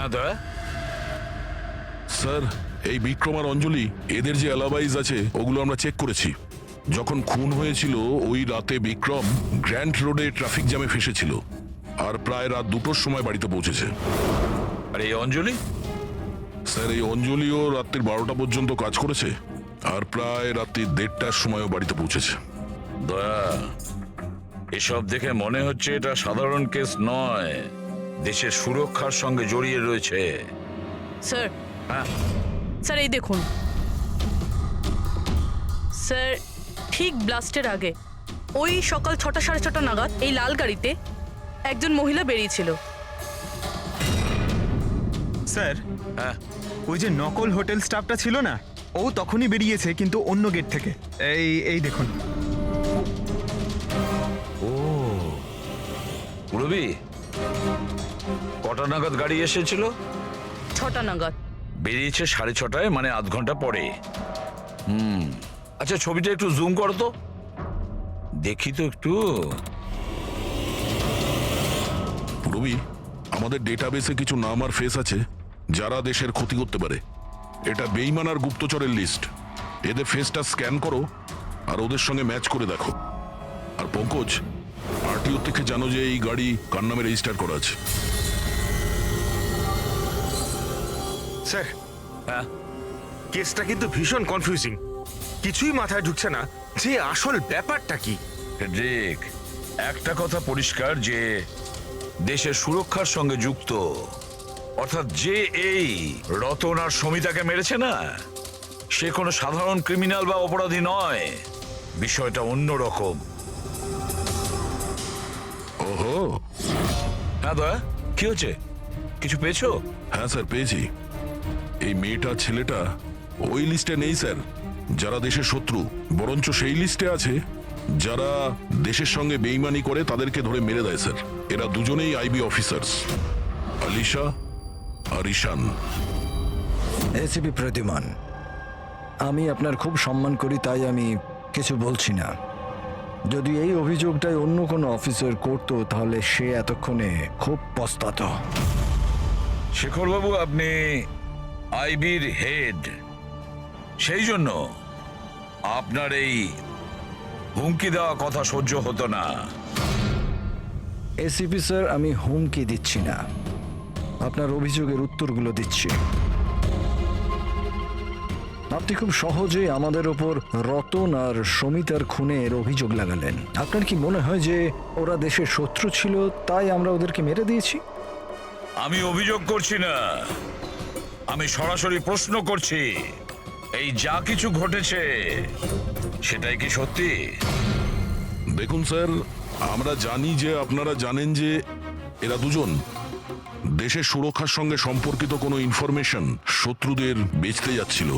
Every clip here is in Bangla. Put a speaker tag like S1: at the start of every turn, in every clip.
S1: হ্যাঁ দয়া।
S2: স্যার, এই বিক্রম আর অঞ্জলি এদের যে অ্যালাবাইজ আছে ওগুলো আমরা চেক করেছি। যখন খুন হয়েছিল ওই রাতে বিক্রম গ্র্যান্ড রোডে ট্রাফিক জ্যামে ফেসেছিল আর প্রায় রাত 2টোর সময় বাড়িতে পৌঁছেছে।
S1: আর এই অঞ্জলি?
S2: স্যার, এই অঞ্জলিও রাত্রির 12টা পর্যন্ত কাজ করেছে আর প্রায় রাত্রি 1:30টার সময়ও বাড়িতে পৌঁছেছে।
S1: দয়া, এসব দেখে মনে হচ্ছে এটা সাধারণ কেস নয়, দেশের সুরক্ষার সঙ্গে জড়িয়ে রয়েছে।
S3: স্যার,
S1: হ্যাঁ,
S3: স্যার এই দেখুন স্যার, ঠিক ব্লাস্টের আগে ওই সকাল 6টা সাড়ে 6টা নাগাদ এই লাল গাড়িতে একজন মহিলা বেরিয়েছিল।
S4: স্যার,
S1: হ্যাঁ,
S4: ওই যে নকল হোটেল স্টাফটা ছিল না, ও তখনই বেরিয়েছে কিন্তু অন্য গেট থেকে। এই এই দেখুন।
S1: রবি, কটা নাগাদ গাড়ি এসেছিল?
S3: 6টা নাগাদ।
S1: বেরিয়েছে 6:30, মানে আধ ঘন্টা পরে। আচ্ছা, ছবিটা একটু জুম করো তো, দেখি তো একটু।
S2: রবি, আমাদের ডেটাবেসে কিছু নাম আর ফেস আছে যারা দেশের ক্ষতি করতে পারে। এটা বেইমান আর গুপ্তচরের লিস্ট। এদের ফেসটা স্ক্যান করো আর ওদের সঙ্গে ম্যাচ করে দেখো। আর পঙ্কজ, আরটিও থেকে জানো যে এই গাড়ি কার নামে রেজিস্টার করা আছে।
S5: স্যার,
S1: হ্যাঁ,
S5: কেসটা কিন্তু ভীষণ কনফিউজিং। কিছুই মাথায় ঢুকছে না যে আসল ব্যাপারটা কি।
S1: ফেডরিক, একটা কথা পরিষ্কার যে দেশের সুরক্ষার সঙ্গে যুক্ত, অর্থাৎ যে এই রতন আর সমিতাকে মেরেছে না, সে কোনো সাধারণ ক্রিমিনাল বা অপরাধী নয়। বিষয়টা অন্যরকম।
S2: ওহো,
S1: হ্যাঁ দয়া, কি হচ্ছে? কিছু পেয়েছো?
S2: হ্যাঁ স্যার, পেয়েছি। এই মেয়েটা ছেলেটা ওই লিস্টে নেই স্যার যারা দেশের শত্রু, বরঞ্চ সেই লিস্টে আছে যারা দেশের সঙ্গে বেইমানি করে তাদেরকে ধরে মেরে দেয় স্যার। এরা দুজনেই আইবি অফিসার্স, আলিশা আর ঈশান।
S6: এসিপি প্রতিমান, আমি আপনার খুব সম্মান করি, তাই আমি কিছু বলছি না। যদি এই অভিযোগটাই অন্য কোনো অফিসার করতো তাহলে সে এতক্ষণে খুব পস্তাতো।
S1: শেখরবাবু, আপনি আইবির হেড, সেই জন্য আপনার এই হুমকি দেওয়া কথা সহ্য হতো না।
S6: এসিপি স্যার, আমি হুমকি দিচ্ছি না, আপনার অভিযোগের উত্তরগুলো দিচ্ছি। আপনি খুব সহজে আমাদের ওপর রতন আর সমিতার খুনের অভিযোগ লাগালেন। আপনার কি মনে হয় যে ওরা দেশের শত্রু ছিল তাই আমরা ওদেরকে মেরে দিয়েছি?
S1: আমি অভিযোগ করছি না, আমি সরাসরি প্রশ্ন করছি। এই যা কিছু ঘটেছে সেটাই কি সত্যি?
S2: দেখুন স্যার, আমরা জানি যে আপনারা জানেন যে এরা দুজন দেশের সুরক্ষার সঙ্গে সম্পর্কিত কোনো ইনফরমেশন শত্রুদের বেচতে যাচ্ছিল।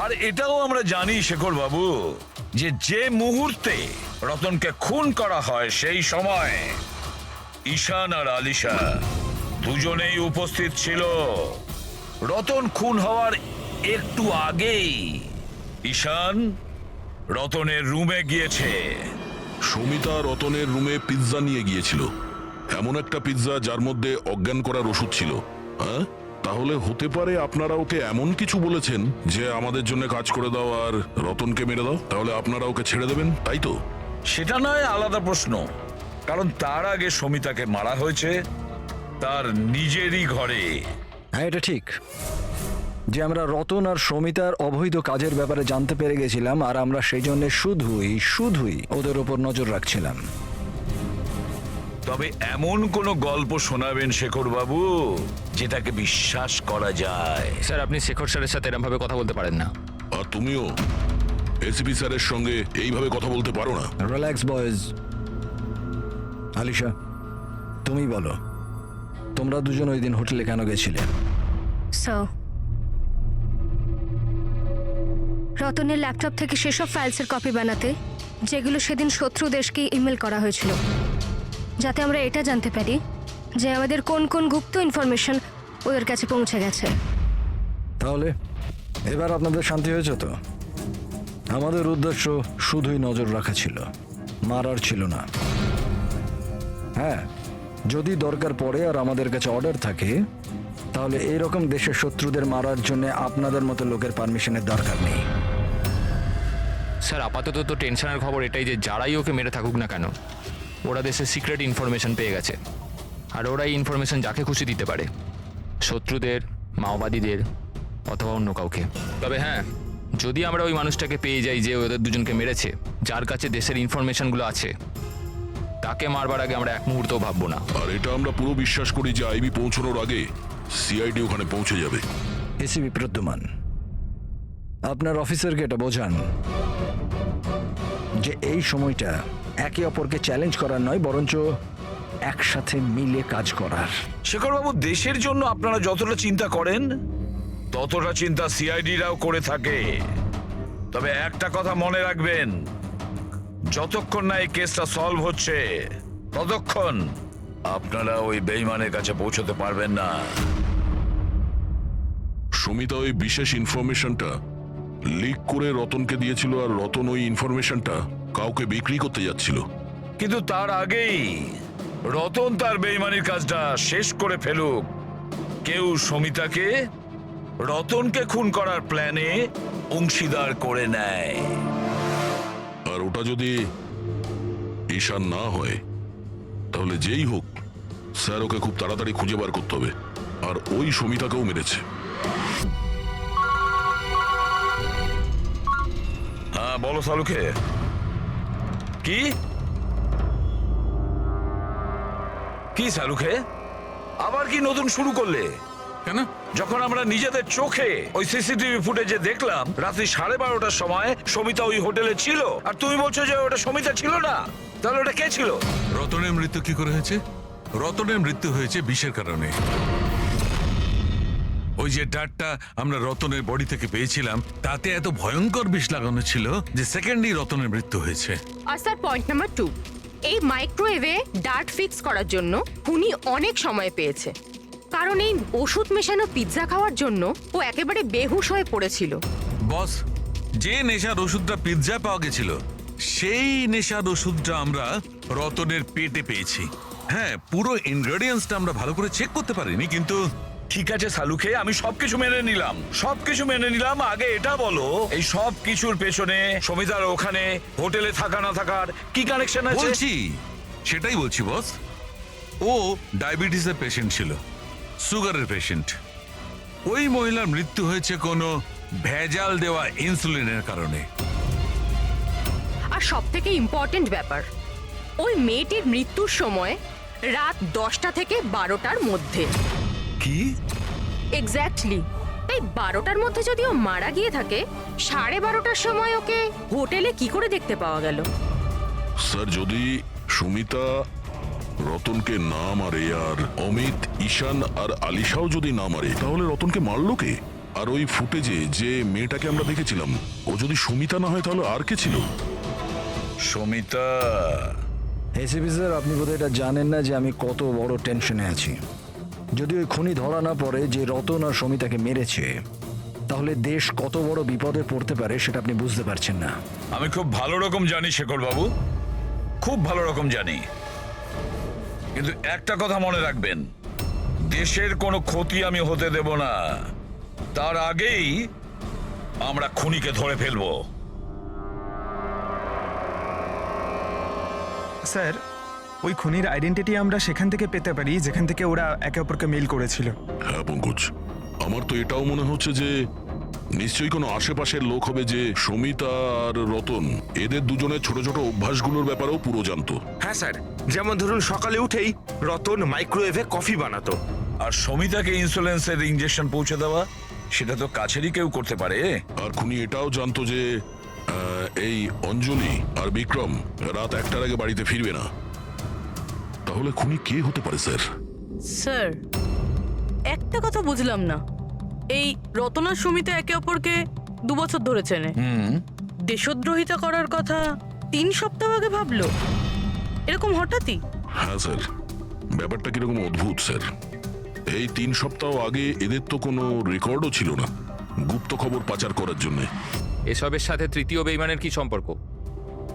S1: আর এটাও আমরা জানি শেখর বাবু যে যে মুহূর্তে রতনকে খুন করা হয় সেই সময় ঈশান আর আলিশা দুজনেই উপস্থিত ছিল। রতন খুন হওয়ার একটু আগেই ঈশান রতনের রুমে গিয়েছে।
S2: সমিতা রতনের রুমে পিৎজা নিয়ে গিয়েছিল, এমন একটা পিৎজা যার মধ্যে অজ্ঞান করার ওষুধ ছিল। হ্যাঁ, তাহলে হতে পারে আপনারা ওকে এমন কিছু বলেছেন যে আমাদের জন্য কাজ করে দাও আর রতনকে মেরে দাও, তাহলে আপনারা ওকে ছেড়ে দেবেন, তাই তো?
S1: সেটা নয় আলাদা প্রশ্ন, কারণ তার আগে সমিতাকে মারা হয়েছে তার নিজেরই ঘরে।
S6: হ্যাঁ, এটা ঠিক যে আমরা রতন আর সমিতার অবৈধ কাজের ব্যাপারে জানতে পেরে গেছিলাম আর আমরা সেই জন্য শুধুই ওদের ওপর নজর রাখছিলাম।
S1: তবে এমন কোন গল্প শোনাবেন শেখর বাবু যেটাকে বিশ্বাস করা যায়?
S7: স্যার, আপনি শেখর স্যারের সাথে এরকম ভাবে কথা বলতে পারেন না।
S2: আর তুমিও এসিপি স্যারের সঙ্গে এইভাবে কথা বলতে পারো না।
S6: Relax boys. আলিশা, তুমি বলো, তোমরা দুজন ওই দিন হোটেলে কেন গেছিলে?
S8: স্যার, রতনের ল্যাপটপ থেকে সেসব ফাইলসের কপি বানাতে যেগুলো সেদিন শত্রু দেশকে ইমেল করা হয়েছিল, যাতে আমরা এটা জানতে পারি যে আমাদের কোন কোন গুপ্ত ইনফরমেশন ওদের কাছে পৌঁছে গেছে।
S6: তাহলে এবার আপনাদের শান্তি হয়েছে তো? আমাদের উদ্দেশ্য শুধুই নজর রাখা ছিল, মারার ছিল না। হ্যাঁ, যদি দরকার পড়ে আর আমাদের কাছে অর্ডার থাকে তাহলে এইরকম দেশের শত্রুদের মারার জন্য আপনাদের মতো লোকের পারমিশনের দরকার নেই।
S7: স্যার আপাতত তো টেনশনের খবর এটাই যে যারাই ওকে মেরে থাকুক না কেন, ওরা দেশের সিক্রেট ইনফরমেশন পেয়ে গেছে, আর ওরা এই ইনফরমেশন যাকে খুশি দিতে পারে, শত্রুদের, মাওবাদীদের অথবা অন্য কাউকে। তবে হ্যাঁ, যদি আমরা ওই মানুষটাকে পেয়ে যাই যে ওদের দুজনকে মেরেছে, যার কাছে দেশের ইনফরমেশনগুলো আছে, তাকে মারবার আগে আমরা এক মুহূর্তও ভাববো না।
S2: আর এটা আমরা পুরো বিশ্বাস করি যে আইবি পৌঁছানোর আগে সিআইডি ওখানে পৌঁছে যাবে।
S6: এসিপি প্রদ্যুমান, আপনার অফিসারকে এটা বোঝান যে এই সময়টা একে অপরকে চ্যালেঞ্জ করার নয়, বরঞ্চ একসাথে মিলে কাজ করার।
S1: শেখরবাবু, দেশের জন্য আপনারা যতটা চিন্তা করেন ততটা চিন্তা সিআইডিরাও করে থাকে। তবে একটা কথা মনে রাখবেন, যতক্ষণ না এই কেসটা সলভ হচ্ছে ততক্ষণ আপনারা ওই বেঈমানের কাছে পৌঁছতে পারবেন না।
S2: সুমিতা ওই বিশেষ ইনফরমেশনটা লিক করে রতনকে দিয়েছিল, আর রতন ওই ইনফরমেশনটা কাউকে বিক্রি করতে যাচ্ছিল।
S1: কিন্তু তার আগেই রতন তার বেঈমানির কাজটা শেষ করে ফেলুক, কেউ সমিতাকে রতনকে খুন করার প্ল্যানে অংশীদার করে নেয়।
S2: আর ওটা যদি ঈশান না হয়, তাহলে যেই হোক স্যার ওকে খুব তাড়াতাড়ি খুঁজে বার করতে হবে। আর ওই সমিতাকেও মেরেছে।
S1: হ্যাঁ বলো সালুকে। কি কি সালুকে, আবার কি নতুন শুরু করলে?
S9: কেন?
S1: যখন আমরা নিজেদের চোখে ওই সিসিটিভি ফুটেজে দেখলাম রাত্রি 12:30টার সময় সমিতা ওই হোটেলে ছিল, আর তুমি বলছো যে ওটা সমিতা ছিল না, তাহলে ওটা কে ছিল?
S9: রতনের মৃত্যু কি করে হয়েছে? রতনের মৃত্যু হয়েছে বিষের কারণে। ওই যে ডাটটা আমরা রতনের বডি থেকে পেয়েছিলাম, তাতে এত ভয়ঙ্কর বিষ লাগানো ছিল যে সেকেন্ডেই রতনের মৃত্যু হয়েছে।
S10: আর স্যার পয়েন্ট নাম্বার 2, এই মাইক্রোওয়েভে ডার্ট ফিক্স করার জন্য খুনি অনেক সময় পেয়েছে, কারণ এই ওষুধ মেশানো পিৎজা খাওয়ার জন্য ও একেবারে বেহুশ হয়ে পড়েছিল।
S9: বস, যে নেশার ওষুধটা পিৎজা পাওয়া গেছিল, সেই নেশার ওষুধটা আমরা রতনের পেটে পেয়েছি। হ্যাঁ, পুরো ইনগ্রেডিয়েন্টসটা আমরা ভালো করে চেক করতে পারিনি, কিন্তু
S1: ঠিক আছে সালুকে, আমি সবকিছু মেনে নিলাম। আগে এটা বলো, এই সব কিছুর পেছনে সমিতার ওখানে হোটেলে থাকা না থাকার কি কানেকশন আছে?
S9: সেটাই বলছি বস। ও ডায়াবেটিসের পেশেন্ট ছিল, সুগারের পেশেন্ট। ওই মহিলার মৃত্যু হয়েছে কোনো ভেজাল দেওয়া ইনসুলিনের কারণে।
S10: আর সব থেকে ইম্পর্টেন্ট ব্যাপার, ওই মেয়েটির মৃত্যুর সময় রাত 10টা থেকে 12টার মধ্যে।
S1: কি?
S10: এক্স্যাক্টলি। তাই 12টার মধ্যে যদি ও মারা গিয়ে থাকে, 12:30টার সময় ওকে হোটেলে কি করে দেখতে পাওয়া গেল?
S2: স্যার, যদি সুমিতা রতনকে না মারে, আর অমিত, ঈশান আর আলিশাও যদি না মারে, তাহলে রতনকে মারলো কে? আর ওই ফুটেজে যে মেয়েটাকে আমরা দেখেছিলাম, ও যদি সুমিতা না হয় তাহলে আর কে ছিল?
S1: সমিতা।
S6: এসিপি স্যার, আপনি বোধহয় এটা জানেন না যে আমি কত বড় টেনশনে আছি। যদি ওই খুনি ধরা না পড়ে যে রতন আর সমিতাকে মেরেছে, তাহলে দেশ কত বড় বিপদে পড়তে পারে সেটা আপনি বুঝতে পারছেন না।
S1: আমি খুব ভালো রকম জানি শেখর বাবু, খুব ভালো রকম জানি, কিন্তু একটা কথা মনে রাখবেন, দেশের কোনো ক্ষতি আমি হতে দেব না। তার আগেই আমরা খুনিকে ধরে ফেলবো।
S4: স্যার, ওই খুনির আইডেন্টিটি আমরা সেখান থেকে পেতে পারি যেখান থেকে ওরা একে অপরকে মেইল করেছিল।
S2: হ্যাঁ পঙ্কজ, আমার তো এটাও মনে হচ্ছে যে নিশ্চয়ই কোনো আশেপাশের লোক হবে যে সমিতা আর রতন এদের দুজনের ছোট ছোট অভ্যাসগুলোর ব্যাপারেও পুরো জানতো।
S5: হ্যাঁ স্যার, যেমন ধরুন সকালে উঠেই রতন মাইক্রোওয়েভে কফি বানাতো।
S1: আর সমিতাকে ইনসুলেন্সের ইঞ্জেকশন পৌঁছে দেওয়া, সেটা তো কাছেরই কেউ করতে পারে।
S2: আর খুনি এটাও জানতো যে এই অঞ্জলি আর বিক্রম রাত 1টার আগে বাড়িতে ফিরবে না। তাহলে খুনি কে হতে পারে স্যার?
S3: স্যার, একটা কথা বুঝলাম না, এই রতনা সুমিতা একে অপরকে 2 বছর ধরে চেনে, দেশদ্রোহিতা করার কথা 3 সপ্তাহ আগে ভাবলো, এরকম হঠাৎই?
S2: হ্যাঁ স্যার, ব্যাপারটা কিরকম অদ্ভুত স্যার। এই 3 সপ্তাহ আগে এদের তো কোনো রেকর্ডও ছিল না গুপ্ত খবর পাচার করার জন্য।
S7: এসবের সাথে তৃতীয় বেইমানের কি সম্পর্ক?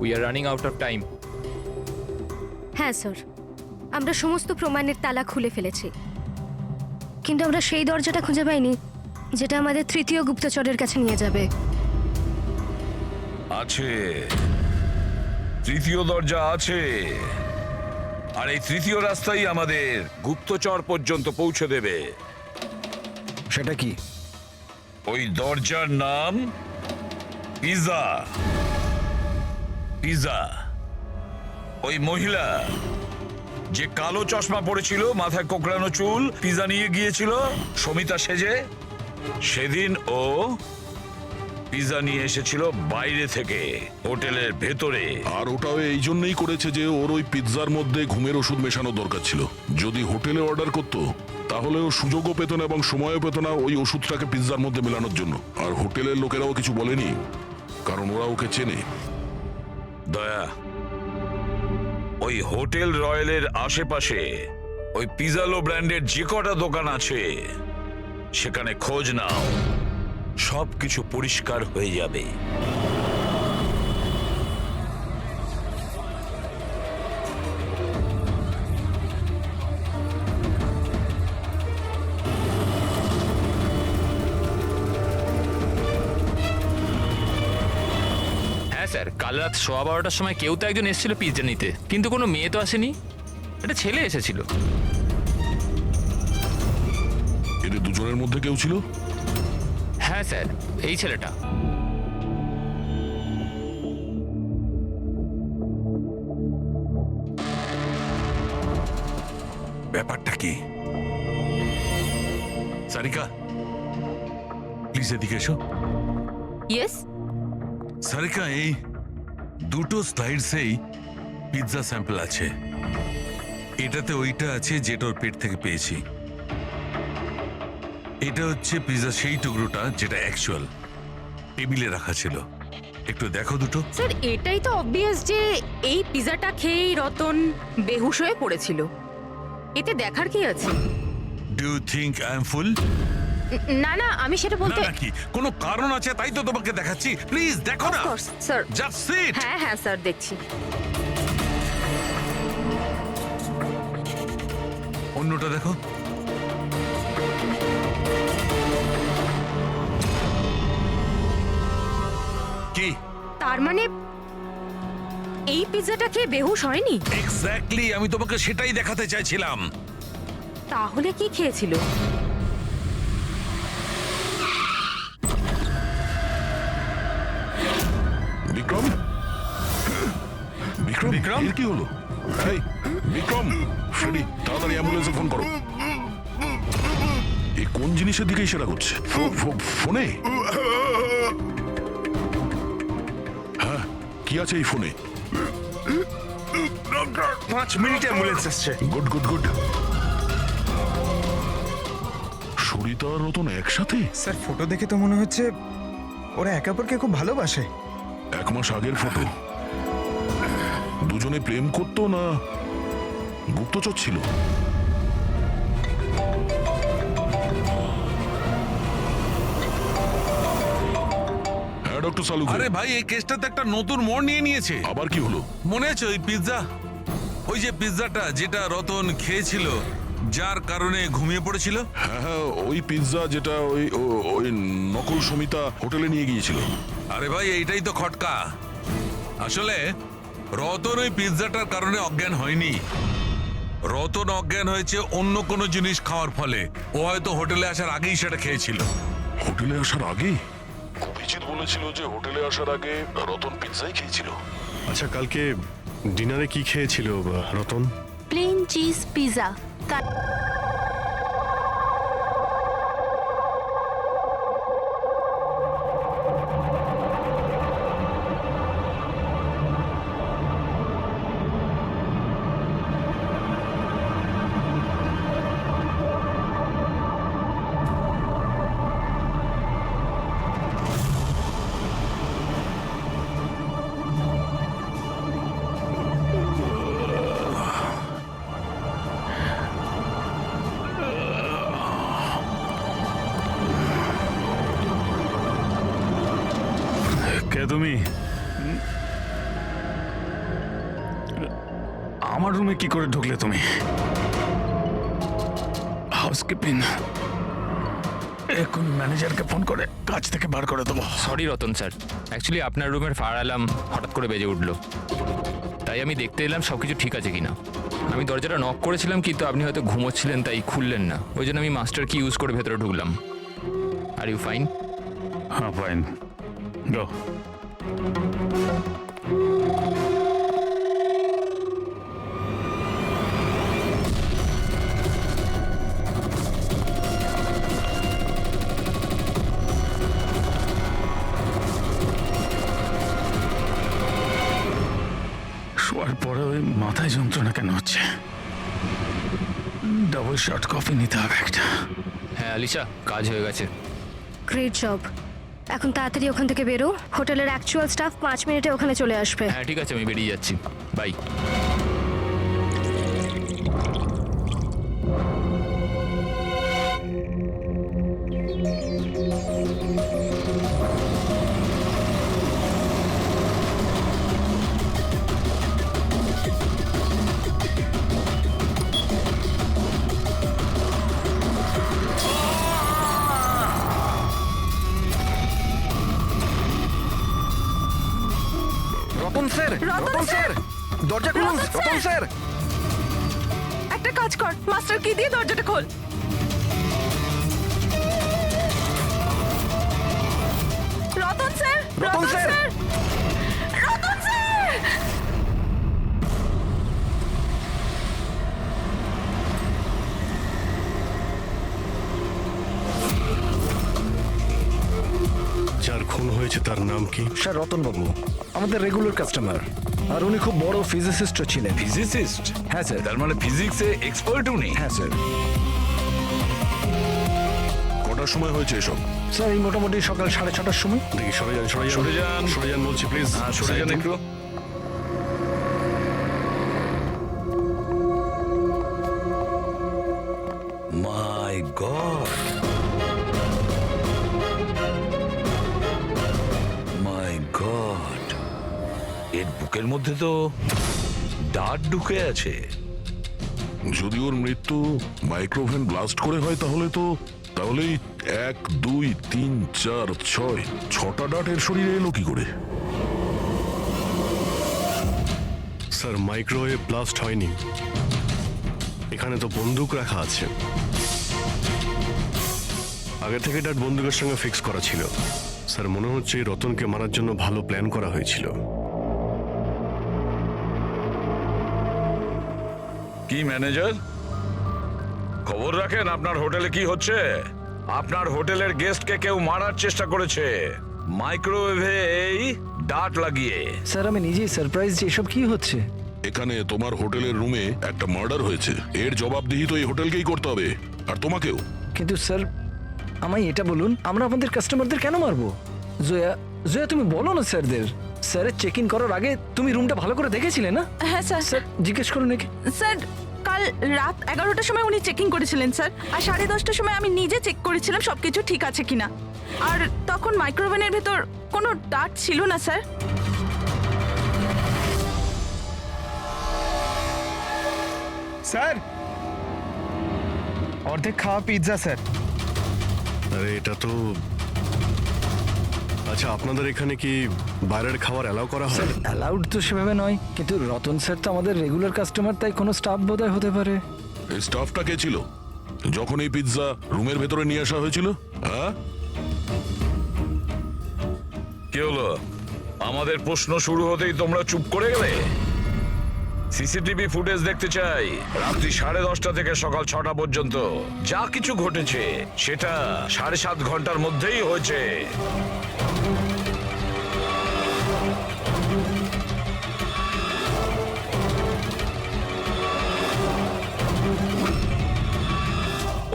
S7: We are running out of time.
S8: হ্যাঁ স্যার, আমরা সমস্ত প্রমাণের তালা খুলে ফেলেছি। কিন্তু আমরা সেই দরজাটা খুঁজে পাইনি যেটা আমাদের তৃতীয় গুপ্তচরের কাছে নিয়ে যাবে।
S1: আছে, তৃতীয় দরজা আছে, আর এই তৃতীয় রাস্তাই আমাদের গুপ্তচর পর্যন্ত পৌঁছে দেবে।
S6: সেটা কি?
S1: ওই দরজার নাম পিজা। পিজা। ওই মহিলা যে কালো চশমা পড়েছিল, মাথায় কোকড়ানো চুল, পিজা নিয়ে গিয়েছিল সমিতা সেজে, সেদিন ও পিজা নিয়ে এসেছিল বাইরে থেকে হোটেলের ভেতরে।
S2: আর ওটাও এই জন্যই করেছে যে ওর ওই পিৎজার মধ্যে ঘুমের ওষুধ মেশানো দরকার ছিল। যদি হোটেলে অর্ডার করতো তাহলে ও সুযোগও পেত না এবং সময়ও পেত না ওই ওষুধটাকে পিৎজার মধ্যে মেলানোর জন্য। আর হোটেলের লোকেরাও কিছু বলেনি, কারণ ওরা ওকে চেনে।
S1: দয়া, ওই হোটেল রয়্যালের আশেপাশে ওই পিজালো ব্র্যান্ডের যে কটা দোকান আছে সেখানে খোঁজ নাও, সবকিছু পরিষ্কার হয়ে যাবে।
S7: হ্যাঁ স্যার, কাল রাত 12:15টার সময় কেউ তো একজন এসেছিল পিৎজা নিতে, কিন্তু কোনো মেয়ে তো আসেনি, একটা ছেলে এসেছিল।
S2: এদের দুজনের মধ্যে কেউ ছিল?
S7: হ্যাঁ স্যার, এই ছেলেটা।
S9: ব্যাপারটা কি? সারিকা, প্লিজ এদিকে এসো।
S10: ইয়েস।
S9: সারিকা, এই দুটো স্লাইডসেই পিৎজা স্যাম্পল আছে। এটাতে ওইটা আছে যেটা ওর পেট থেকে পেয়েছি। এটা হচ্ছে পিৎজা সেই টুকরোটা যেটা অ্যাকচুয়াল টেবিলে রাখা ছিল। একটু দেখো দুটো।
S10: স্যার, এটাই তো অবভিয়াস যে এই পিজাটা খেয়েই রতন বেহুশ হয়ে পড়েছিল। এতে দেখার কি আছে?
S9: Do you think I am fool?
S10: না না, আমি সেটা
S9: না
S10: বলতে।
S9: নাকি কোনো কারণ আছে তাই তো তোমাকে দেখাচ্ছি। প্লিজ দেখো না।
S10: স্যার।
S9: Just sit.
S10: হ্যাঁ হ্যাঁ স্যার, দেখছি।
S9: অন্যটা দেখো। কি?
S10: তার মানে এই পিজাটা খেয়ে বেহুশ হয়নি?
S9: এক্স্যাক্টলি, আমি তোমাকে সেটাই দেখাতে চাইছিলাম।
S10: তাহলে কি খেয়েছিল?
S2: বিক্রম, বিক্রম,
S4: বিক্রম?
S2: এর কি হলো? এই বিক্রম, ফ্রেডি, তাড়াতাড়ি অ্যাম্বুলেন্সে ফোন করো। এই কোন জিনিসের দিকে ইশারা করছে? ফোনে? হ্যাঁ, কি আছে এই ফোনে?
S5: 5 মিনিটে অ্যাম্বুলেন্স আসছে।
S2: Good good good. সরিতা আর রতন একসাথে?
S4: স্যার, ফটো দেখে তো মনে হচ্ছে ওরা একে অপরকে খুব ভালোবাসে।
S2: 1 মাস আগের ফটো। দুজনে প্রেম করতো না গুপ্তচর ছিল? হ্যাঁ ডক্টর সালুকে।
S9: আরে ভাই, এই কেসটাতে একটা নতুন মোড় নিয়ে নিয়েছে।
S2: আবার কি হলো?
S9: মনে আছে ওই পিৎজা, ওই যে পিৎজাটা যেটা রতন খেয়েছিল যার কারণে ঘুমিয়ে পড়েছিল?
S2: হ্যাঁ হ্যাঁ, ওই পিৎজা যেটা ওই নকল সমিতা হোটেলে নিয়ে গিয়েছিল।
S9: আরে ভাই, এইটাই তো খটকা। আসলে রতন ওই পিৎজাটার কারণে অজ্ঞান হয়নি। রতন অজ্ঞান হয়েছে অন্য কোনো জিনিস খাওয়ার ফলে। ও হয়তো হোটেলে আসার আগেই সেটা খেয়েছিল।
S2: হোটেলে আসার আগে? অভিজিৎ বলেছিল যে হোটেলে আসার আগে রতন পিৎজাই খেয়েছিল।
S11: আচ্ছা, কালকে ডিনারে কি খেয়েছিল রতন?
S8: Plain cheese pizza.
S11: কে তুমি? আমার রুমে কি করে ঢুকলে তুমি? হাউ
S1: হাউসকিপিং এখন ম্যানেজারকে ফোন করে কাজ থেকে বার করে দেবো।
S7: সরি রতন স্যার, অ্যাকচুয়ালি আপনার রুমের ফায়ার অ্যালার্ম হঠাৎ করে বেজে উঠলো, তাই আমি দেখতে এলাম সব কিছু ঠিক আছে কিনা। আমি দরজাটা নক করেছিলাম কিন্তু আপনি হয়তো ঘুমোচ্ছিলেন তাই খুললেন না, ওই জন্য আমি মাস্টার কি ইউজ করে ভেতরে ঢুকলাম। Are you fine?
S1: হ্যাঁ ফাইন, গো। শোয়ার পরে ওই মাথায় যন্ত্রণা কেন হচ্ছে? ডাবল শট কফি নিতে হবে একটা।
S7: হ্যাঁ আলিশা, কাজ হয়ে গেছে।
S8: Great job. এখন তাড়াতাড়ি ওখান থেকে বেরো, হোটেলের অ্যাকচুয়াল স্টাফ 5 মিনিটে ওখানে চলে আসবে।
S7: হ্যাঁ ঠিক আছে, আমি বেরিয়ে যাচ্ছি, bye.
S5: Ratan sir, Ratan sir, দরজা খুলুন, রতন স্যার।
S3: একটা কাজ কর, মাস্টার কি দিয়ে দরজাটা খোল। Ratan sir,
S5: Ratan sir,
S3: Ratan sir.
S11: যার খুন হয়েছে তার নাম কি?
S6: স্যার রতনবাবু আমাদের রেগুলার কাস্টমার, আর উনি খুব বড় ফিজিসিস্টও ছিলেন।
S1: ফিজিসিস্ট?
S6: হ্যাঁ স্যার।
S1: তার মানে ফিজিক্সে এক্সপার্ট উনি?
S6: হ্যাঁ স্যার।
S2: কটার সময় হয়েছে এসব?
S6: স্যার এই মোটামুটি সকাল 6:30টার সময়।
S11: দেখি সরে যান, সরে যান,
S1: সরে যান।
S11: সরে যান বলছি, প্লিজ।
S1: হ্যাঁ সরে যান একটু। মাই গড, মাই গড, এর বুকের মধ্যে তো ডার্ট ঢুকে আছে।
S2: যদি ওর মৃত্যু মাইক্রোভেন ব্লাস্ট করে হয় তাহলেই 1, 2, 3, 4, 6টা ডাটের শরীরে এলো কি করে?
S11: স্যার মাইক্রোওয়েভ ব্লাস্ট হয়নি, এখানে তো বন্দুক রাখা আছে। আগে থেকে ডাট বন্দুকের সঙ্গে ফিক্স করা ছিল। স্যার মনে হচ্ছে এই রতনকে মারার জন্য ভালো প্ল্যান করা হয়েছিল।
S1: কি ম্যানেজার, খবর রাখেন আপনার হোটেলে কি হচ্ছে? আপনার হোটেলের গেস্টকে কেউ মারার চেষ্টা করেছে মাইক্রোওয়েভে এই ডার্ট লাগিয়ে।
S6: স্যার আমি নিজেই সারপ্রাইজ যে এসব কি হচ্ছে।
S2: এখানে তোমার হোটেলের রুমে একটা মার্ডার হয়েছে, এর জবাবদিহি তো এই হোটেলকেই করতে হবে, আর তোমাকেও।
S6: কিন্তু স্যার আমায় এটা বলুন, আমরা আমাদের কাস্টমারদের কেন মারবো? জয়া, জয়া তুমি বলো না স্যারদের। স্যারের চেক ইন করার আগে তুমি রুমটা ভালো করে দেখেছিলে না?
S3: হ্যাঁ স্যার।
S6: স্যার জিজ্ঞেস করুন নাকি।
S3: স্যার কাল রাত 11টার সময় উনি চেকিং করেছিলেন স্যার, আর 10:30টার সময় আমি নিজে চেক করেছিলাম সবকিছু ঠিক আছে কিনা, আর তখন মাইক্রোওভেনের ভেতর কোনো ডার্ট ছিল না স্যার।
S4: স্যার অর্ধেক খাওয়া পিৎজা স্যার।
S11: আরে এটা তো, আচ্ছা আপনাদের এখানে কি বাইরের খাবার অ্যালাউ করা হয়?
S6: অ্যালাউড তো সেভাবে নয়, কিন্তু রতন স্যার তো আমাদের রেগুলার কাস্টমার, তাই কোনো স্টাফ বোধহয় হতে পারে।
S2: এই স্টাফটা কে ছিল যখন এই পিৎজা রুমের ভেতরে নিয়ে আসা হয়েছিল? হ্যাঁ
S1: কি হলো? আমাদের প্রশ্ন শুরু হতেই তোমরা চুপ করে গেলে। সিসিটিভি ফুটেজ দেখতে চাই, রাত্রি 10:30 থেকে সকাল 6টা পর্যন্ত যা কিছু ঘটেছে সেটা 7.5 ঘন্টার মধ্যেই হয়েছে।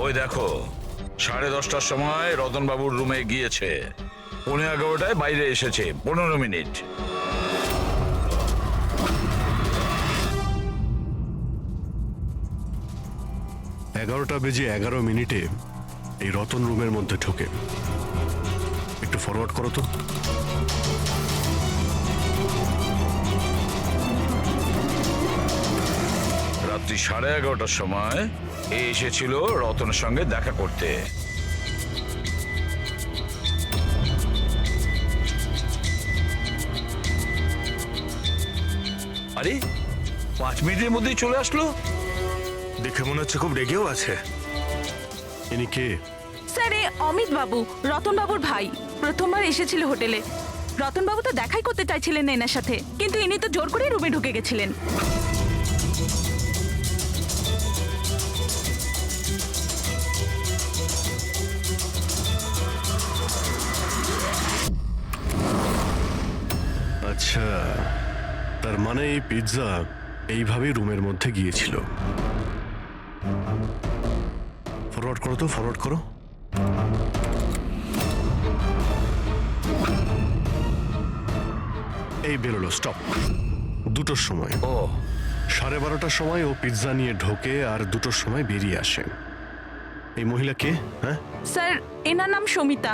S1: ওই দেখো 10:30টার সময় রতনবাবুর রুমে গিয়েছে, 11:15 বাইরে এসেছে, 15 মিনিট।
S11: এগারোটা বেজে 11 মিনিটে এই রতন রুমের মধ্যে ঢোকে। একটু ফরওয়ার্ড করো তো।
S1: রাত্রি 11:30টার সময় এ এসেছিল রতনের সঙ্গে দেখা করতে। আরে 5 মিনিটের মধ্যেই চলে আসলো।
S5: দেখে মনে হচ্ছে খুব রেগেও আছে।
S11: ইনি কে?
S12: স্যার এ অমিত বাবু, রতন বাবুর ভাই। প্রথমবার এসেছিল হোটেলে। রতন বাবু তো দেখাই করতে চাইছিলেন এনার সাথে, কিন্তু ইনি তো জোর করে রুমে ঢুকে গেছিলেন।
S11: আচ্ছা, তার মানে এই পিৎজা এইভাবেই রুমের মধ্যে গিয়েছিল। ফরওয়ার্ড করো তো, ফরওয়ার্ড করো। এই বেরোলো, স্টপ। 2টোর সময়,
S1: ও
S11: 12:30টার সময় ও পিৎজা নিয়ে ঢোকে আর 2টোর সময় বেরিয়ে আসে। এই মহিলা কে? হ্যাঁ,
S12: স্যার এনার নাম সমিতা।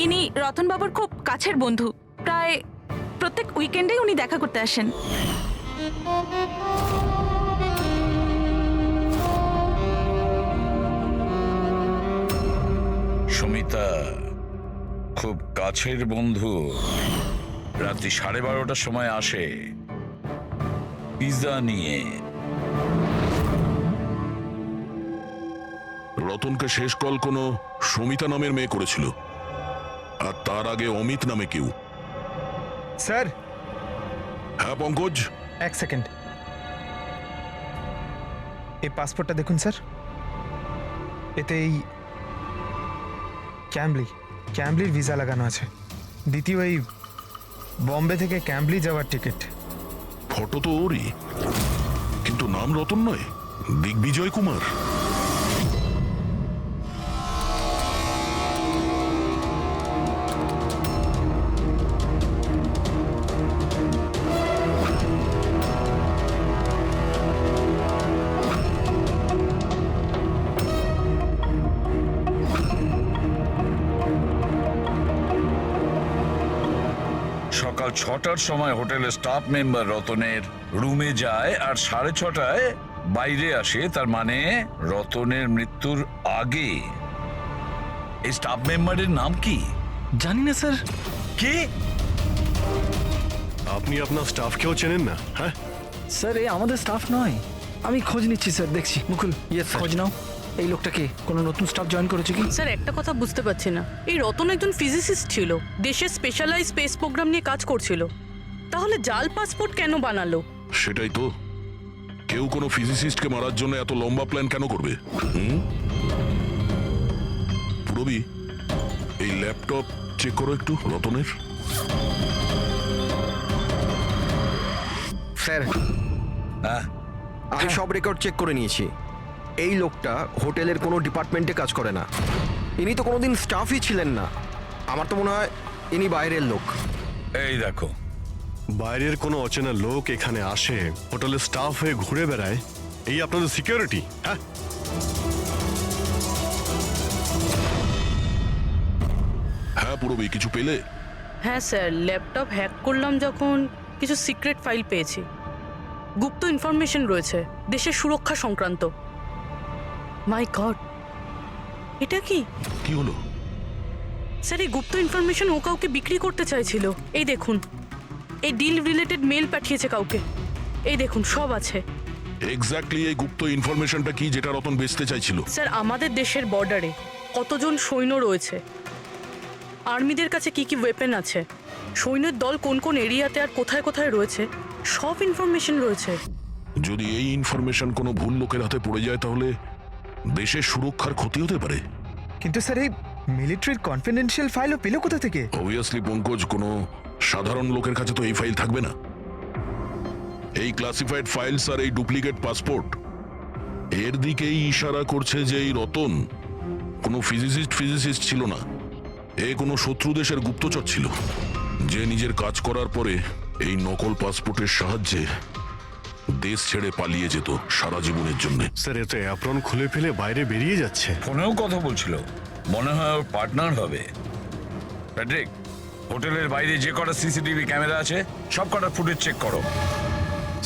S12: ইনি রতন বাবুর খুব কাছের বন্ধু। প্রায় প্রত্যেক উইকেন্ডেই উনি দেখা করতে আসেন।
S1: সুমিতা খুব কাছের বন্ধু, রাত্রি 12:30টার সময় আসে পিৎজা নিয়ে।
S2: রতনকে শেষ কল কোনো সমিতা নামের মেয়ে করেছিল, আর তার আগে অমিত নামে কেউ।
S4: স্যার
S2: হ্যাঁ পঙ্কজ,
S4: 1 সেকেন্ড। এই পাসপোর্টটা দেখুন স্যার, এতে এই ক্যাম্বলির ভিসা লাগানো আছে। দ্বিতীয় এই বম্বে থেকে ক্যাম্বলি যাওয়ার টিকিট।
S2: ফটো তো ওরই, কিন্তু নাম রতন নয়, দিগ্বিজয় কুমার।
S1: সকাল 6টার সময় হোটেলের স্টাফ মেম্বার রতনের রুমে যায় আর 6:30টায় বাইরে আসে। তার মানে রতনের মৃত্যুর আগে। এই স্টাফ মেম্বারের নাম কি?
S6: জানি না স্যার।
S1: কি?
S11: আপনি আপনার স্টাফকেও চেনেন না? হ্যাঁ
S6: স্যার এ আমাদের স্টাফ নয়। আমি খোঁজ নিচ্ছি স্যার, দেখছি। মুকুল, খোঁজ নাও। এই লোকটাকে কোনো নতুন স্টাফ জয়েন করেছে কি?
S3: স্যার একটা কথা বুঝতে পারছি না, এই রতন একজন ফিজিসিস্ট ছিল, দেশের স্পেশালাইজ স্পেস প্রোগ্রাম নিয়ে কাজ করছিল, তাহলে জাল পাসপোর্ট কেন বানালো?
S2: সেটাই তো, কেউ কোনো ফিজিসিস্টকে মারার জন্য এত লম্বা প্ল্যান কেন করবে? হুম, পুরবি এই ল্যাপটপ চেক করো একটু রতনের।
S13: স্যার
S1: হ্যাঁ,
S13: আমি সব রেকর্ড চেক করে নিয়েছি। এই লোকটা হোটেলের কোনো ডিপার্টমেন্টে কাজ করে না। ইনি তো কোনোদিন স্টাফই ছিলেন না। আমার তো মনে হয় ইনি বাইরের লোক।
S1: এই দেখো,
S11: বাইরের কোনো অচেনা লোক এখানে আসে, হোটেলের স্টাফ হয়ে ঘুরে বেড়ায়, এই আপনাদের সিকিউরিটি? হ্যাঁ,
S2: হ্যাঁ পুরবি, কিছু পেলে?
S3: হ্যাঁ স্যার, ল্যাপটপ হ্যাক করলাম যখন কিছু সিক্রেট ফাইল পেয়েছি। গুপ্ত ইনফরমেশন রয়েছে দেশের সুরক্ষা সংক্রান্ত। মাই গড, এটা কি?
S2: কি হলো?
S3: স্যার এই গুপ্ত ইনফরমেশন ও কাউকে বিক্রি করতে চাইছিল। এই দেখুন, এই ডিল রিলেটেড মেল পাঠিয়েছে কাউকে। এই দেখুন, সব আছে।
S2: এক্স্যাক্টলি এই গুপ্ত ইনফরমেশনটা কি যেটা রতন বেচতে চাইছিল?
S3: স্যার আমাদের দেশের বর্ডারে কতজন সৈন্য রয়েছে, আর্মিদের কাছে কি কি ওয়েপেন আছে, সৈন্যের দল কোন কোন এরিয়াতে আর কোথায় কোথায় রয়েছে, সব ইনফরমেশন রয়েছে।
S2: যদি এই ইনফরমেশন কোনো ভুল লোকের হাতে পড়ে যায় তাহলে দেশের সুরক্ষার ক্ষতি হতে পারে।
S4: কিন্তু স্যার এই মিলিটারির কনফিডেন্সিয়াল ফাইলও পেল কোথা থেকে?
S2: অবভিয়াসলি পঙ্কজ, কোনো সাধারণ লোকের কাছে তো এই ফাইল থাকবে না। এই ক্লাসিফাইড ফাইলস আর এই ডুপ্লিকেট পাসপোর্ট এর দিকেই ইশারা করছে যে এই রতন কোনো ফিজিসিস্ট ছিল না। এ কোনো শত্রু দেশের গুপ্তচর ছিল, যে নিজের কাজ করার পরে এই নকল পাসপোর্টের সাহায্যে দেশ ছেড়ে পালিয়ে যেত সারা জীবনের জন্য।
S11: স্যার এ তো অ্যাপ্রন খুলে ফেলে বাইরে বেরিয়ে যাচ্ছে।
S1: ফোনেও কথা বলছিল, মনে হয় ওর পার্টনার হবে। প্যাট্রিক, হোটেলের বাইরে যে কটা সিসিটিভি ক্যামেরা আছে সব কটা ফুটেজ চেক করো।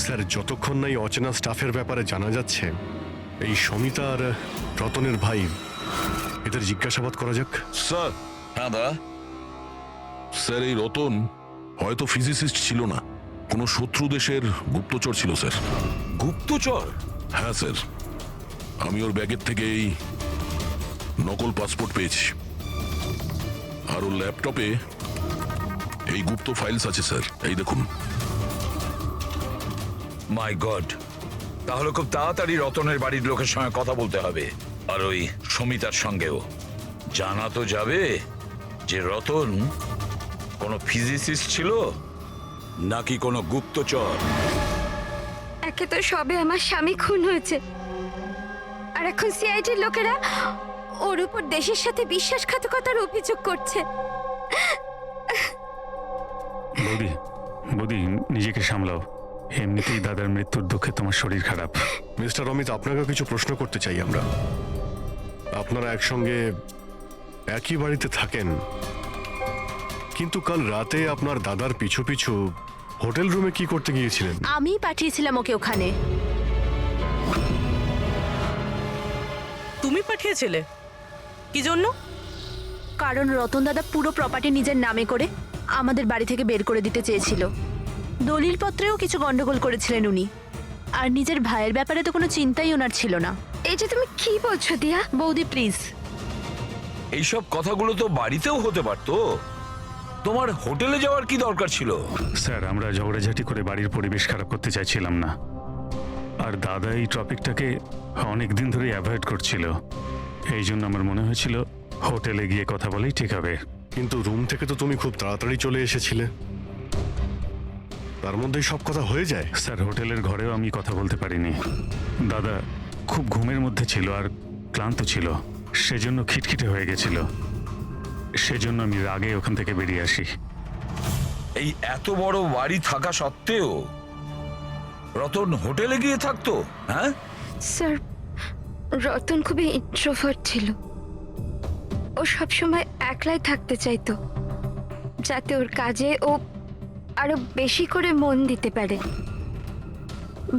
S11: স্যার যতক্ষণ না এই অচেনা স্টাফের ব্যাপারে জানা যাচ্ছে এই সমিতা আর রতনের ভাই এদের জিজ্ঞাসাবাদ করা যাক।
S2: স্যার
S1: হ্যাঁ দা,
S2: স্যার এই রতন হয়তো ফিজিসিস্ট ছিল না, কোনো শত্রু দেশের গুপ্তচর ছিল স্যার।
S1: গুপ্তচর?
S2: হ্যাঁ স্যার, আমি ওর ব্যাগের থেকে এই নকল পাসপোর্ট পেয়েছি, আর ওর ল্যাপটপে এই গুপ্ত ফাইলস আছে স্যার, এই দেখুন।
S1: মাই গড, তাহলে খুব তাড়াতাড়ি রতনের বাড়ির লোকের সঙ্গে কথা বলতে হবে, আর ওই সমিতার সঙ্গেও। জানা তো যাবে যে রতন কোনো ফিজিসিস্ট ছিল নাকি কোনো গুপ্তচর।
S8: একে তো সবে আমার স্বামী খুন হয়েছে, আর এখন সিআইডির লোকেরা ওর উপর দেশের সাথে বিশ্বাসঘাতকতার অভিযোগ করছে।
S14: বৌদি, বৌদি নিজেকে সামলাও, এমনিতেই দাদার মৃত্যুর দুঃখে তোমার শরীর খারাপ।
S11: মিস্টার অমিত, আপনাকে কিছু প্রশ্ন করতে চাই আমরা। আপনারা একসঙ্গে একই বাড়িতে থাকেন, কিন্তু কাল রাতে আপনার দাদার পিছু পিছু হোটেল রুমে কি করতে গিয়েছিলেন?
S10: আমি পাঠিয়েছিলাম ওকে ওখানে।
S3: তুমি পাঠিয়েছিলে? কি জন্য?
S12: কারণ রতন দাদা পুরো প্রপার্টি নিজের নামে করে আমাদের বাড়ি থেকে বের করে দিতে চেয়েছিল। দলিলপত্রেও কিছু গন্ডগোল করেছিলেন উনি, আর নিজের ভাইয়ের ব্যাপারে তো কোনো চিন্তাই ওনার ছিল না।
S8: এই যে তুমি কি বলছো দিয়া?
S12: বৌদি প্লিজ।
S1: এইসব কথাগুলো তো বাড়িতেও হতে পারতো, তোমার হোটেলে যাওয়ার কি দরকার ছিল?
S14: স্যার, আমরা ঝগড়াঝাটি করে বাড়ির পরিবেশ খারাপ করতে চাইছিলাম না, আর দাদা এই টপিকটাকে অনেক দিন ধরে অ্যাভয়েড করছিল, এই জন্য আমার মনে হয়েছিল হোটেলে গিয়ে কথা বলেই ঠিক হবে।
S11: কিন্তু রুম থেকে তো তুমি খুব তাড়াতাড়ি চলে এসেছিলে, তার মধ্যেই সব কথা হয়ে যায়।
S14: স্যার, হোটেলের ঘরেও আমি কথা বলতে পারিনি, দাদা খুব ঘুমের মধ্যে ছিল আর ক্লান্ত ছিল, সেজন্য খিটখিটে হয়ে গেছিল, সেজন্য আমি রাগে ওখান থেকে বেরিয়ে আসি।
S1: এই এত বড় বাড়ি থাকা সত্ত্বেও রতন হোটেলে গিয়ে থাকতো? হ্যাঁ
S8: স্যার, রতন খুবই ইন্ট্রোভার্ট ছিল। ও সবসময় একলাই থাকতে চাইতো, যাতে ওর কাজে ও আরো বেশি করে মন দিতে পারে।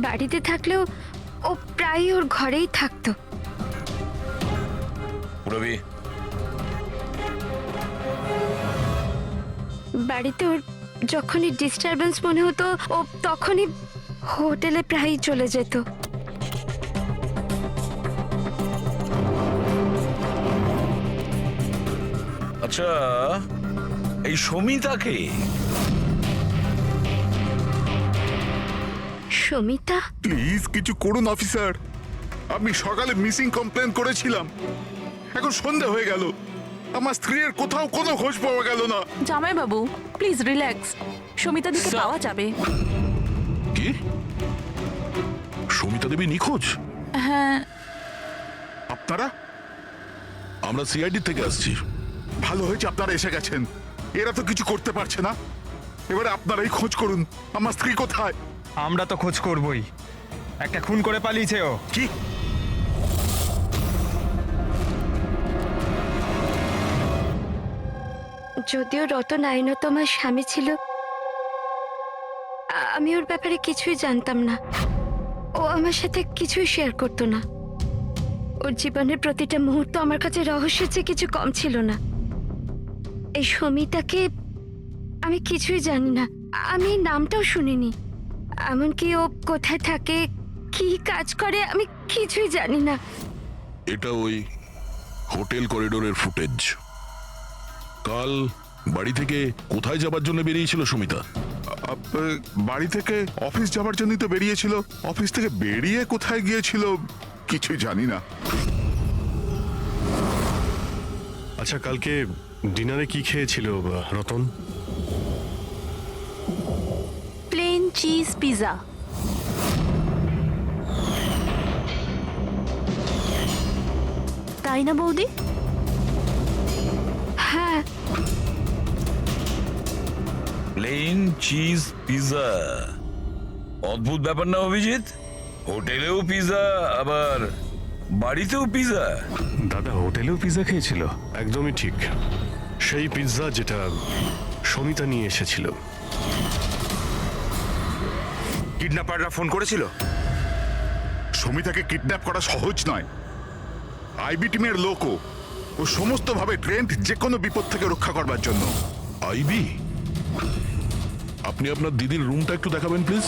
S8: বাড়িতে থাকলেও ও প্রায়ই ওর ঘরেই থাকতো।
S1: রবি,
S8: বাড়িতে ওর যখনই ডিস্টারবেন্স মনে হতো ও তখনই হোটেলে প্রায়ই চলে যেত।
S1: আচ্ছা এই সমিতাকে?
S8: সমিতা?
S15: প্লিজ কিছু করুন অফিসার, আমি সকালে মিসিং কমপ্লেন করেছিলাম, এখন সন্ধ্যা হয়ে গেল, আমার স্ত্রীর কোথাও কোনো খোঁজ পাওয়া গেল না।
S12: জামাই বাবু প্লিজ রিল্যাক্স, সমিতা দিকে পাওয়া যাবে।
S2: কি? সমিতা দেবী নিখোঁজ?
S12: হ্যাঁ।
S15: আপনারা?
S2: আমরা সিআইডি থেকে আসছি।
S15: ভালো হয়েছে আপনারা এসে গেছেন, এরা তো কিছু করতে পারছে না, এবারে আপনারাই খোঁজ করুন, আমার স্ত্রী কোথায়?
S4: আমরা তো খোঁজ করবই, একটা খুন করে পালিয়েছে ও।
S15: কি?
S8: যদিও রতন আইনত আমার স্বামী ছিল, আমি ওর ব্যাপারে কিছুই জানতাম না। ও আমার সাথে কিছুই শেয়ার করতো না। ওর জীবনের প্রতিটা মুহূর্ত আমার কাছে রহস্যের চেয়ে কিছু কম ছিল না। এই সমিতাকে আমি কিছুই জানি না, আমি নামটাও শুনিনি, এমনকি ও কোথায় থাকে, কি কাজ করে, আমি কিছুই জানি না।
S2: এটা ওই হোটেল করিডোরের ফুটেজ। কাল বাড়ি থেকে কোথায় যাবার জন্য বেরিয়েছিল সমিতা?
S15: বাড়ি থেকে অফিস যাবার জন্যই তো বেরিয়েছিল, অফিস থেকে বেরিয়ে কোথায় গিয়েছিল কিছু জানি না।
S11: আচ্ছা, কালকে ডিনারে কি খেয়েছিল রতন?
S12: Plain cheese pizza. তাই না বৌদি?
S8: হ্যাঁ।
S1: প্লেন চিজ পিৎজা, অদ্ভুত ব্যাপার না অভিজিৎ? হোটেলেও পিৎজা আবার বাড়িতেও পিৎজা।
S14: দাদা হোটেলেও পিৎজা খেয়েছিল?
S11: একদমই ঠিক, সেই পিৎজা যেটা সমিতা নিয়ে এসেছিল।
S5: কিডন্যাপাররা ফোন করেছিল?
S15: সমিতাকে কিডন্যাপ করা সহজ নয়। আইবি টিমের লোকও ও সমস্তভাবে ট্রেন্ড যে কোনো বিপদ থেকে রক্ষা করবার জন্য।
S2: আইবি, আপনি আপনার দিদির রুমটা একটু দেখাবেন প্লিজ।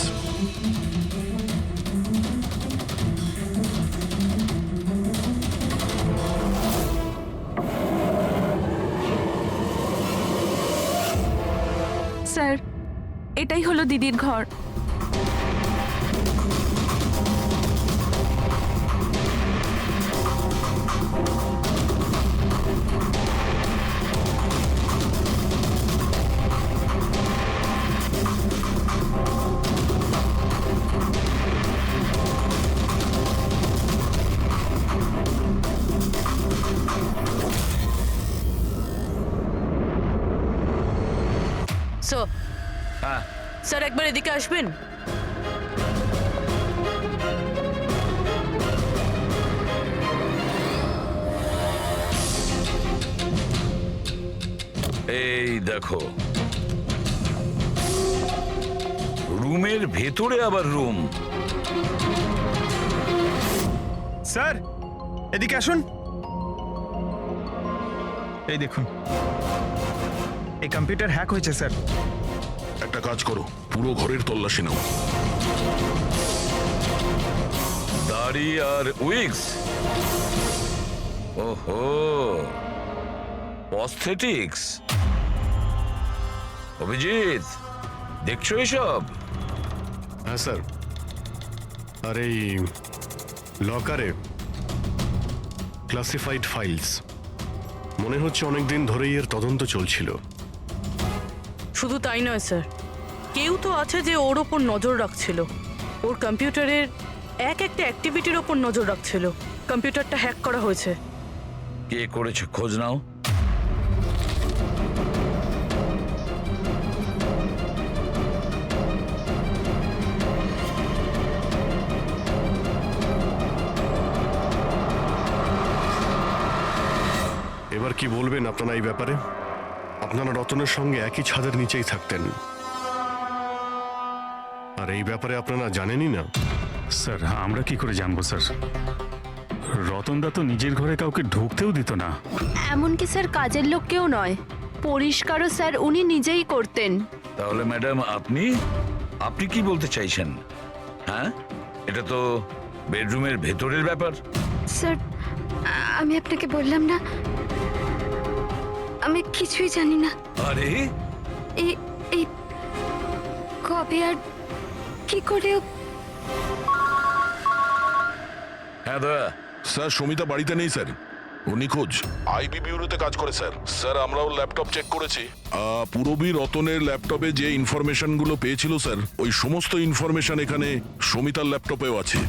S12: স্যার, এটাই হলো দিদির ঘর।
S1: হ্যাঁ
S3: স্যার একবার এদিকে আসবেন।
S1: এই দেখো, রুমের ভেতরে আবার রুম।
S4: স্যার এদিকে আসুন। এই দেখুন, এই কম্পিউটার হ্যাক হয়েছে স্যার।
S2: একটা কাজ করো, পুরো ঘরের তল্লাশি নাও।
S1: দাড়ি আর উইগস, ওহো, প্রস্থেটিক্স। অভিজিৎ, দেখছো এসব?
S11: হ্যাঁ স্যার। আর এই লকারে ক্লাসিফাইড ফাইলস, মনে হচ্ছে অনেকদিন ধরেই এর তদন্ত চলছিল।
S3: শুধু তাই নয় স্যার, কেউ তো আছে যে ওর ওপর নজর রাখছিল, ওর কম্পিউটারের একটা অ্যাক্টিভিটির ওপর নজর রাখছিল। কম্পিউটারটা হ্যাক করা হয়েছে।
S1: কে করেছে খোঁজ নাও।
S11: এবার কি বলবেন আপনারা এই ব্যাপারে? আপনারা রতনের সঙ্গে একই ছাদের নিচেই থাকতেন, আর এই ব্যাপারে আপনারা জানেনই না।
S14: স্যার আমরা কি করে জানবো স্যার? রতনদা তো নিজের ঘরে কাউকে ঢুকতেও দিত না।
S12: এমনকি স্যার কাজের লোককেও নয়, পরিষ্কারও স্যার উনি নিজেই করতেন।
S1: তাহলে ম্যাডাম আপনি আপনি কি বলতে চাইছেন? হ্যাঁ, এটা তো বেডরুমের ভেতরের ব্যাপার।
S8: স্যার আমি আপনাকে বললাম না, আমি কিছুই জানি না।
S1: আরে
S8: এই এই কবে আর কি করে?
S1: হ্যাঁ দয়া।
S2: স্যার সমিতা বাড়িতে নেই স্যার, ও নিখোঁজ। আইবি বিউরোতে কাজ করে স্যার। স্যার আমরাও ল্যাপটপ চেক করেছি। পুরবী রতনের ল্যাপটপে যে ইনফরমেশনগুলো পেয়েছিল স্যার, ওই সমস্ত ইনফরমেশন এখানে সমিতার ল্যাপটপেও আছে।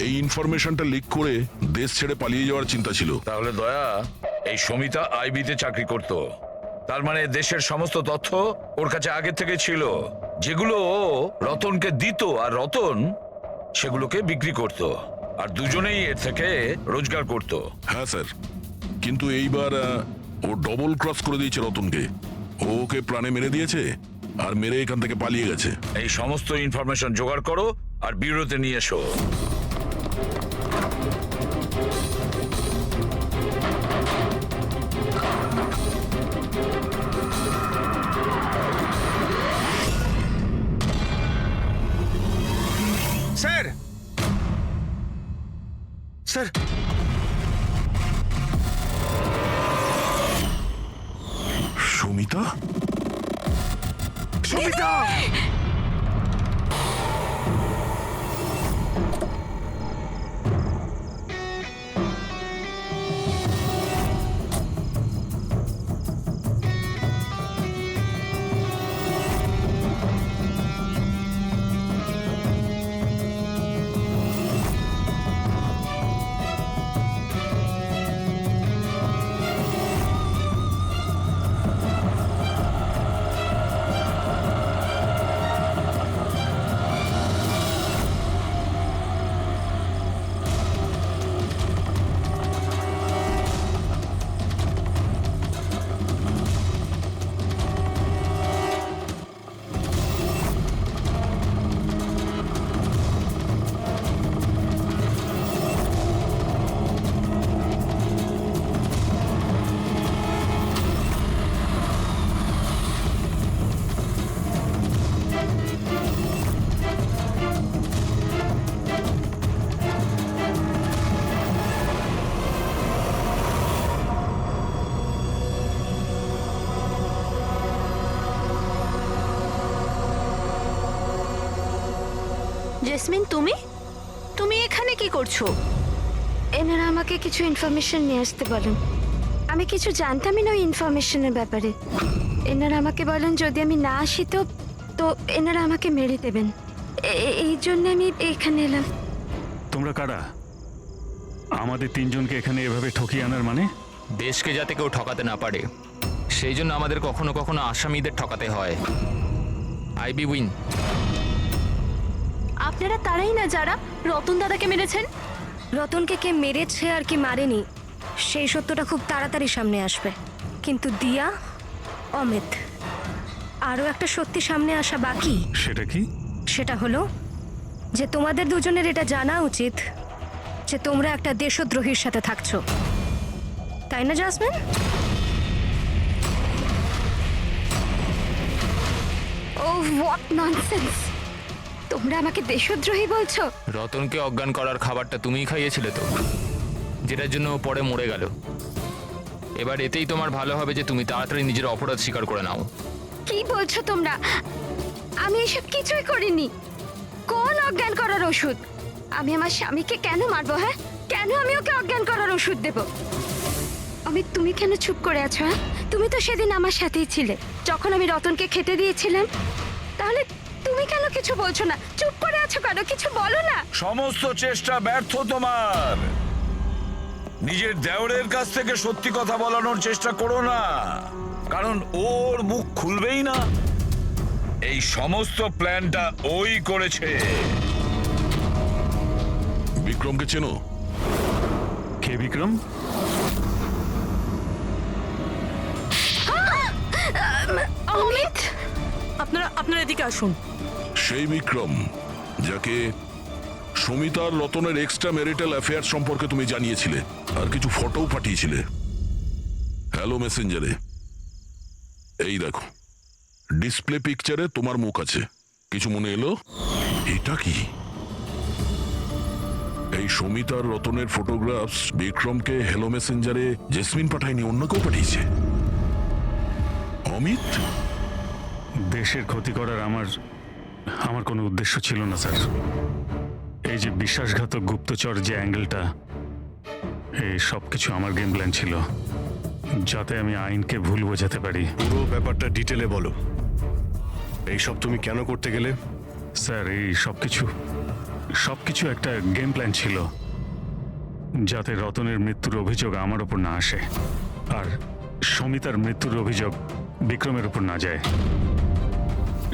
S2: এই ইনফরমেশনটা লিক করে দেশ ছেড়ে পালিয়ে যাওয়ার চিন্তা ছিল।
S1: তাহলে দয়া, এই সমিতা আইবিতে চাকরি করত, তার মানে দেশের সমস্ত তথ্য ওর কাছে আগে থেকে ছিল, যেগুলো ও রতনকে দিত আর রতন সেগুলোকে বিক্রি করত, আর দুজনেই এর থেকে রোজগার করত।
S2: হ্যাঁ স্যার, কিন্তু এইবার ও ডবল ক্রস করে দিয়েছে রতনকে। ও ওকে প্রাণে মেরে দিয়েছে আর মেরে এখান থেকে পালিয়ে গেছে।
S1: এই সমস্ত ইনফরমেশন জোগাড় করো আর ব্যুরোতে নিয়ে এসো।
S5: Sir, sir,
S2: Samita,
S5: Samita!
S12: Jasmine, তুমি তুমি এখানে কি করছো?
S8: এনারা আমাকে কিছু ইনফরমেশন নিয়ে আসতে বলেন। আমি কিছু জানতামই না ওই ইনফরমেশনের ব্যাপারে। এনারা আমাকে বলেন যদি আমি না আসি তো তো এনারা আমাকে মেরে দেবেন। এই জন্য আমি এখানে এলাম।
S14: তোমরা কারা? আমাদের তিনজনকে এখানে এভাবে ঠকিয়ে আনার মানে?
S7: দেশকে যাতে কেউ ঠকাতে না পারে সেই জন্য আমাদের কখনো কখনো আসামিদের ঠকাতে হয়। IB win.
S12: আপনারা তারাই না যারা রতন দাদাকে মেরেছেন?
S8: রতনকে কে মেরেছে আর কি মারেনি সেই সত্যটা খুব তাড়াতাড়ি সামনে আসবে, কিন্তু দিয়া, অমিত, আরও একটা সত্যি সামনে আসা বাকি।
S14: সেটা কি?
S8: সেটা হলো যে তোমাদের দুজনের এটা জানা উচিত যে তোমরা একটা দেশদ্রোহীর সাথে থাকছো, তাই না জাসমিন? O what nonsense! তোমরা আমাকে দেশদ্রোহী বলছো?
S7: রতনকে অজ্ঞান করার খাবারটা তুমিই খাইয়েছিলে তো, যেটার জন্য ও পরে মরে গেল। এবার এতেই তোমার ভালো হবে যে তুমি তাড়াতাড়ি নিজের অপরাধ স্বীকার করে নাও।
S8: কি বলছো তোমরা? আমি এসব কিছুই করিনি। কোন অজ্ঞান করার ওষুধ? আমি আমার স্বামীকে কেন মারবো? হ্যাঁ, কেন আমি ওকে অজ্ঞান করার ওষুধ দেব? আমি, তুমি কেন চুপ করে আছো? হ্যাঁ, তুমি তো সেদিন আমার সাথেই ছিলে যখন আমি রতনকে খেতে দিয়েছিলাম। তাহলে তুমি কেন কিছু বলছো না? চুপ করে আছো কেন? কিছু বলো না।
S1: সমস্ত চেষ্টা ব্যর্থ তোমার। নিজের দেওরের কাছ থেকে সত্যি কথা বলানোর চেষ্টা করো না, কারণ ওর মুখ খুলবেই না। এই সমস্ত প্ল্যানটা ওই করেছে।
S2: বিক্রমকে চেনো?
S14: কে বিক্রম?
S3: অমিত, আপনারা এদিকে আসুন।
S2: সেই বিক্রম যাকে সমিতার রতনের এক্সট্রা ম্যারিটাল অ্যাফেয়ার সম্পর্কে তুমি জানিয়েছিলে আর কিছু ফটোও পাঠিয়েছিলে হ্যালো মেসেঞ্জারে। এই দেখো, ডিসপ্লে পিকচারে তোমার মুখ আছে। কিছু মনে এলো? এটা কি? এই সমিতার রতনের ফটোগ্রাফস বিক্রমকে হ্যালো মেসেঞ্জারে জেসমিন পাঠায়নি, অন্য কেউ পাঠিয়েছে। অমিত?
S14: দেশের ক্ষতি করার আমার কোনো উদ্দেশ্য ছিল না স্যার। এই যে বিশ্বাসঘাতক গুপ্তচর যে অ্যাঙ্গেলটা, এই সব কিছু আমার গেম প্ল্যান ছিল, যাতে আমি আইনকে ভুল বোঝাতে পারি।
S11: পুরো ব্যাপারটা ডিটেলে বলো। এইসব তুমি কেন করতে গেলে?
S14: স্যার, এই সবকিছু একটা গেম প্ল্যান ছিল, যাতে রতনের মৃত্যুর অভিযোগ আমার ওপর না আসে আর সমিতার মৃত্যুর অভিযোগ বিক্রমের উপর না যায়।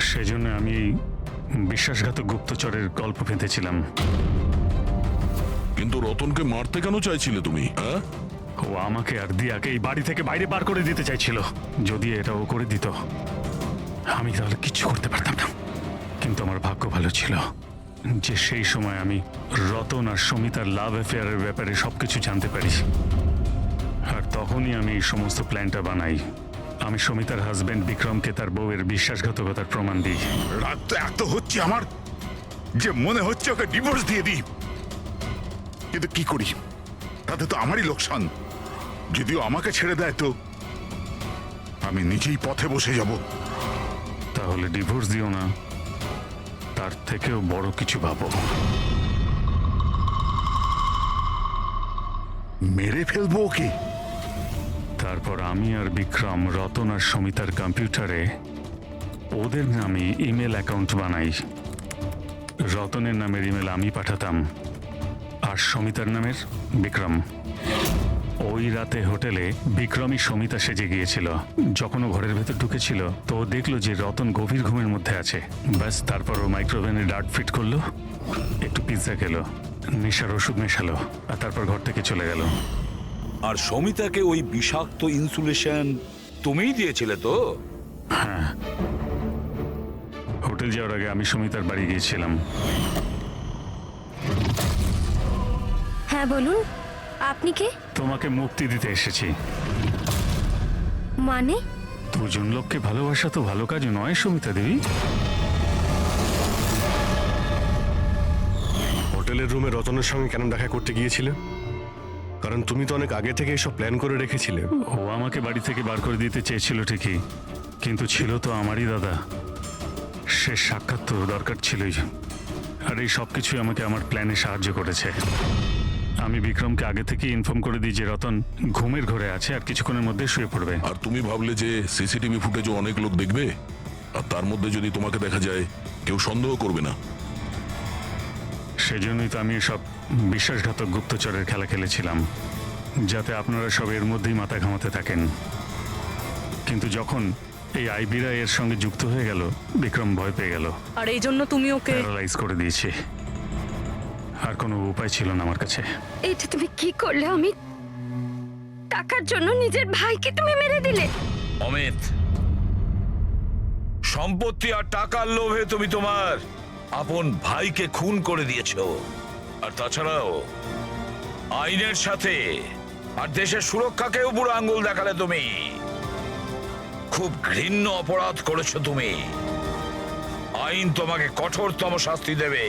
S14: সেজন্য আমি বিশ্বাসঘাতক গুপ্তচরের গল্প পেতেছিলাম।
S2: কিন্তু রতনকে মারতে কেন চাইছিলে তুমি? হ্যাঁ,
S14: ও আমাকে আর দিয়াকে এই বাড়ি থেকে বাইরে বার করে দিতে চাইছিল। যদি এটা ও করে দিত আমি তাহলে কিচ্ছু করতে পারতাম না। কিন্তু আমার ভাগ্য ভালো ছিল যে সেই সময় আমি রতন আর সমিতার লাভ অ্যাফেয়ারের ব্যাপারে সবকিছু জানতে পারি। আর তখনই আমি এই সমস্ত প্ল্যানটা বানাই। আমি সমিতার হাজবেন্ড বিক্রমকে তার বউয়ের বিশ্বাসঘাতকতার প্রমাণ দিই।
S15: রাত তো এত হচ্ছে আমার যে মনে হচ্ছে ওকে ডিভোর্স দিয়ে দিই, কিন্তু কি করি? তাতে তো আমারই লোকসান। যদিও আমাকে ছেড়ে দেয় তো আমি নিজেই পথে বসে যাব।
S14: তাহলে ডিভোর্স দিও না, তার থেকেও বড় কিছু ভাবো।
S15: মেরে ফেলবো ওকে।
S14: তারপর আমি আর বিক্রম রতন আর সমিতার কম্পিউটারে ওদের নামে ইমেল অ্যাকাউন্ট বানাই। রতনের নামের ইমেল আমি পাঠাতাম আর সমিতার নামের বিক্রম। ওই রাতে হোটেলে বিক্রমই সমিতা সেজে গিয়েছিল। যখন ও ঘরের ভেতর ঢুকেছিল তো ও দেখলো যে রতন গভীর ঘুমের মধ্যে আছে। ব্যাস, তারপর ও মাইক্রোওভেনে ডার্ট ফিট করলো, একটু পিৎজা খেলো, নেশার ওষুধ মেশালো আর তারপর ঘর থেকে চলে গেল।
S1: আর সমিতাকে ওই বিষাক্ত ইনসুলেশন তুমিই দিয়েছিলে তো?
S14: হ্যাঁ, হোটেল যাওয়ার আগে আমি সমিতার বাড়ি গিয়েছিলাম।
S8: হ্যাঁ বলুন, আপনি কে?
S14: তোমাকে মুক্তি দিতে এসেছি।
S8: মানে?
S14: দুজন লোককে ভালোবাসা তো ভালো কাজ নয় সমিতা দেবী।
S11: হোটেলের রুমে রতনের সঙ্গে কেন দেখা করতে গিয়েছিলে? কারণ তুমি তো অনেক আগে থেকে এসব প্ল্যান করে রেখেছিলে।
S14: ও আমাকে বাড়ি থেকে বার করে দিতে চেয়েছিল ঠিকই, কিন্তু ছিল তো আমারই দাদা। শেষ সাক্ষাৎ তো দরকার ছিলই। আর এই সব কিছুই আমাকে আমার প্ল্যানে সাহায্য করেছে। আমি বিক্রমকে আগে থেকে ইনফর্ম করে দিই যে রতন ঘুমের ঘরে আছে আর কিছুক্ষণের মধ্যে শুয়ে পড়বে।
S2: আর তুমি ভাবলে যে সিসিটিভি ফুটেজও অনেক লোক দেখবে, আর তার মধ্যে যদি তোমাকে দেখা যায় কেউ সন্দেহ করবে না।
S14: সেজন্যই তো আমি সব বিশ্বাসঘাতক গুপ্তচরের খেলা খেলেছিলাম, যাতে আপনারা সব এর মধ্যেই মাথা ঘামাতে থাকেন। কিন্তু যখন এই আইবিরা এর সঙ্গে যুক্ত হয়ে গেল, বিক্রম ভয় পেয়ে গেল,
S3: আর এই জন্য তুমি ওকে
S14: প্যারালাইজ করে দিয়েছে। আর কোনো উপায় ছিল না আমার কাছে।
S8: এটা তুমি কি করলে? আমি টাকার জন্য নিজের ভাইকে তুমি মেরে দিলে।
S1: অমিত, সম্পত্তি আর টাকার লোভে তুমি তোমার আপন ভাইকে খুন করে দিয়েছো। আর তাছাড়াও আইনের সাথে আর দেশের সুরক্ষাকেও বুড়ো আঙ্গুল দেখালে তুমি। খুব ঘৃণ্য অপরাধ করেছো তুমি। আইন তোমাকে কঠোরতম শাস্তি দেবে।